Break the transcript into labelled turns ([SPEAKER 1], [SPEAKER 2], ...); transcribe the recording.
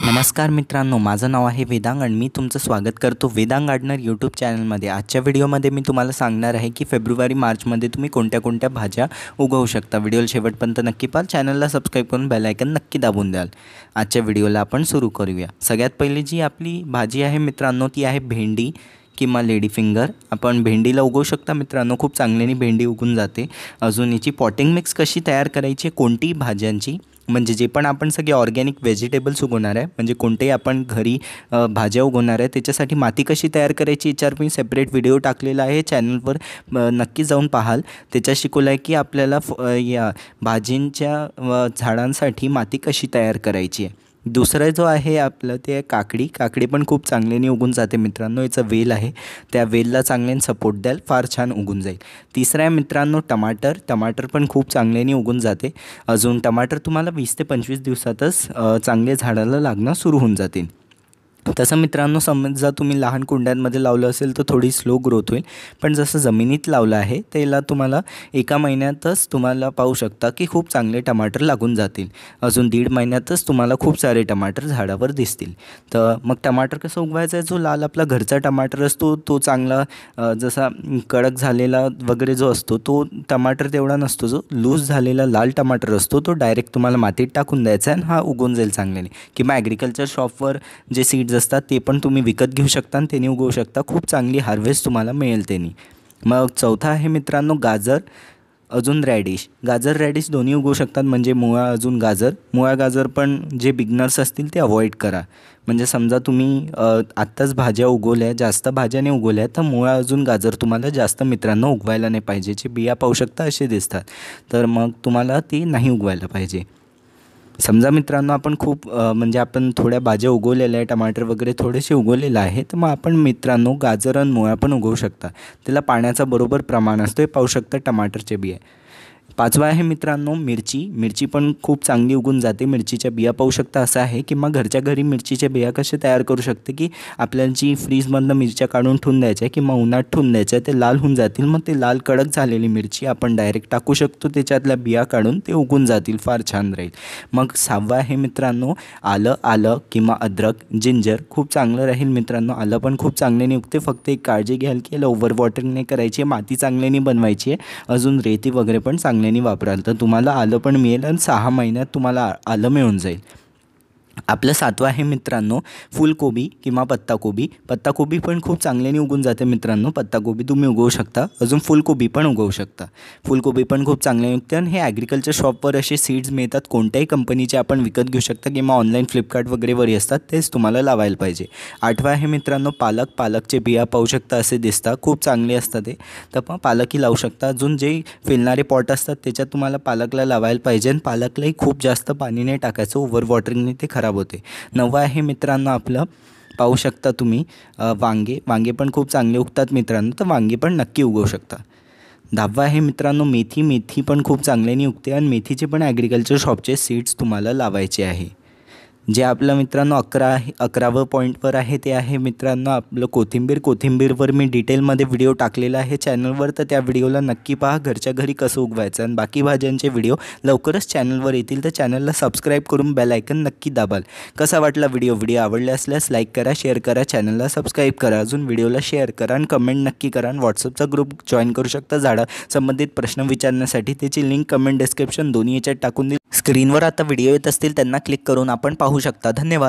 [SPEAKER 1] नमस्कार मित्रांनो, माझं नाव आहे वेदांग आणि मी तुमचं स्वागत करतो वेदांग गार्डनर यूट्यूब चॅनलमध्ये। आजच्या व्हिडिओमध्ये मी तुम्हाला सांगणार आहे की फेब्रुवारी मार्चमध्ये तुम्ही कोणत्या कोणत्या भाज्या उगवू शकता। व्हिडिओला शेवटपर्यंत नक्की पाहा, चॅनलला सबस्क्राईब करून बेल आयकन नक्की दाबून द्याल। आजच्या व्हिडिओला आपण सुरू करूया। सगळ्यात पहिली जी आपली भाजी आहे मित्रांनो ती आहे भेंडी किंवा लेडी फिंगर। आपण भेंडीला उगवू शकता मित्रांनो, खूप चांगल्याने भेंडी उगून जाते। अजून याची पॉटिंग मिक्स कशी तयार करायची, कोणती भाज्यांची म्हणजे जे पण आपण सगळे ऑर्गॅनिक व्हेजिटेबल्स उगवणार आहे, म्हणजे कोणतेही आपण घरी भाज्या उगवणार आहे त्याच्यासाठी माती कशी तयार करायची याच्यावर मी सेपरेट व्हिडिओ टाकलेला आहे चॅनलवर, नक्की जाऊन पाहाल। त्याच्या शिकवलं आहे की आपल्याला या भाजींच्या झाडांसाठी माती कशी तयार करायची आहे। दुसरं जो आहे आपलं ते काकडी। काकडी पण खूप चांगल्याने उगून जाते मित्रांनो, याचा वेल आहे त्या वेलला चांगल्याने सपोर्ट द्याल, फार छान उगून जाईल। तिसरं आहे मित्रांनो टमाटर। टमाटर पण खूप चांगल्याने उगून जाते। अजून टमाटर तुम्हाला 20 ते 25 दिवसातच चांगले झाडाला लागणं सुरू होऊन जातील। तसं मित्रांनो समजा तुम्ही लहान कुंड्यांमध्ये लावलं असेल तर थोडी स्लो ग्रोथ होईल, पण जसं जमिनीत लावलं आहे त्याला तुम्हाला एका महिन्यातच तुम्हाला पाहू शकता की खूप चांगले टमाटर लागून जातील। अजून 1.5 महिन्यातच तुम्हाला खूप सारे टमाटर झाडावर दिसतील। तर मग टमाटर कसं उगवायचं आहे, जो लाल आपला घरचा टमाटर असतो तो चांगला जसा कडक झालेला वगैरे जो असतो तो टमाटर तेवढा नसतो, जो लूज झालेला लाल टमाटर असतो तो डायरेक्ट तुम्हाला मातीत टाकून द्यायचा आहे आणि हा उगवून जाईल चांगल्याने। किंवा ॲग्रिकल्चर शॉपवर जे सीड्स असतात ते पण तुम्ही विकत घेऊ शकता आणि त्यांनी उगवू शकता, खूप चांगली हार्वेस्ट तुम्हाला मिळेल त्यांनी। मग चौथा आहे मित्रांनो गाजर अजून रॅडिश। गाजर रॅडिश दोन्ही उगवू शकतात, म्हणजे मुळा अजून गाजर। मुळा गाजर पण जे बिगनर्स असतील ते अवॉइड करा। म्हणजे समजा तुम्ही आत्ताच भाज्या उगवल्या, जास्त भाज्याने उगवल्या, तर मुळा अजून गाजर तुम्हाला जास्त मित्रांनो उगवायला नाही पाहिजे। जे बिया पाहू शकता असे दिसतात, तर मग तुम्हाला ते नाही उगवायला पाहिजे। समजा मित्रांनो आपण खूप म्हणजे आपण थोड्या भाज्या उगवलेल्या आहे, टमाटर वगैरे थोडेसे उगवलेलं आहे, तर मग आपण मित्रांनो गाजर आणि मुळा पण उगवू शकता। त्याला पाण्याचा बरोबर प्रमाण असतो, हे पाहू शकता टमाटरचे बिया। पाचवा आहे मित्रांनो मिरची। मिरची पण खूप चांगली उगून जाते। मिरचीच्या बिया पाहू शकता असं आहे की मग घरच्या घरी मिरचीच्या बिया कसे तयार करू शकते की आपल्याला जी फ्रीजमधनं मिरच्या काढून ठेवून द्यायच्या किंवा उन्हात ठेवून द्यायच्या, ते लाल होऊन जातील। मग ते लाल कडक झालेली मिरची आपण डायरेक्ट टाकू शकतो, त्याच्यातल्या बिया काढून ते उगून जातील, फार छान राहील। मग सहावा आहे मित्रांनो आलं किंवा अद्रक जिंजर, खूप चांगलं राहील मित्रांनो। आलं पण खूप चांगल्याने उगते, फक्त एक काळजी घ्याल की याला ओव्हर वॉटरिंग नाही करायची आहे, माती चांगल्याने बनवायची आहे, अजून रेती वगैरे पण चांगल्याने वापराल तर तुम्हाला आलं पण मिळेल आणि 6 महिन्यात तुम्हाला आलं मिळून जाईल। आपलं सातवं आहे मित्रांनो फुलकोबी किंवा पत्ताकोबी। पत्ताकोबी पण खूप चांगल्याने उगून जाते मित्रांनो, पत्ताकोबी तुम्ही उगवू शकता। अजून फुलकोबी पण उगवू शकता, फुलकोबी पण खूप चांगले उगते आणि हे ॲग्रिकल्चर शॉपवर असे सीड्स मिळतात, कोणत्याही कंपनीचे आपण विकत घेऊ शकता किंवा ऑनलाईन फ्लिपकार्ट वगैरेवर असतात, तेच तुम्हाला लावायला पाहिजे। आठवा आहे मित्रांनो पालक। पालकचे बिया पाहू शकता असे दिसतात, खूप चांगले असतात ते, तर मग पालकही लावू शकता। अजून जे फिरणारे पॉट असतात त्याच्यात तुम्हाला पालकला लावायला पाहिजे आणि पालकलाही खूप जास्त पाणी नाही टाकायचं, ओव्हर वॉटरिंगने ते खराब होते। नवं आहे मित्रांनो आपलं पाहू शकता तुम्ही वांगे। वांगे पण खूप चांगले उगतात मित्रांनो, तर वांगे पण नक्की उगवू शकता। 10वा आहे मित्रांनो मेथी। मेथी पण खूप चांगल्याने उगते आणि मेथीचे पण ॲग्रिकल्चर शॉपचे सीड्स तुम्हाला लावायचे आहे। जे आपलं मित्रांनो 11वं पॉईंटवर आहे ते आहे मित्रांनो आपलं कोथिंबीर। कोथिंबीरवर मी डिटेलमध्ये व्हिडिओ टाकलेला आहे चॅनलवर, तर त्या व्हिडिओला नक्की पहा, घरच्या घरी कसं उगवायचं। आणि बाकी भाज्यांचे व्हिडिओ लवकरच चॅनलवर येतील, तर चॅनलला सबस्क्राईब करून बेल आयकन नक्की दाबाल। कसा वाटला व्हिडिओ आवडला असल्यास लाईक करा, शेअर करा, चॅनलला सबस्क्राईब करा, अजून व्हिडिओला शेअर करा आणि कमेंट नक्की करा। आणि व्हॉट्सअपचा ग्रुप जॉईन करू शकता झाडा संबंधित प्रश्न विचारण्यासाठी, त्याची लिंक कमेंट डिस्क्रिप्शन दोन्ही याच्यात टाकून दिली। स्क्रीनवर आता व्हिडिओ येत असतील त्यांना क्लिक करून आपण पाहू शकता। धन्यवाद।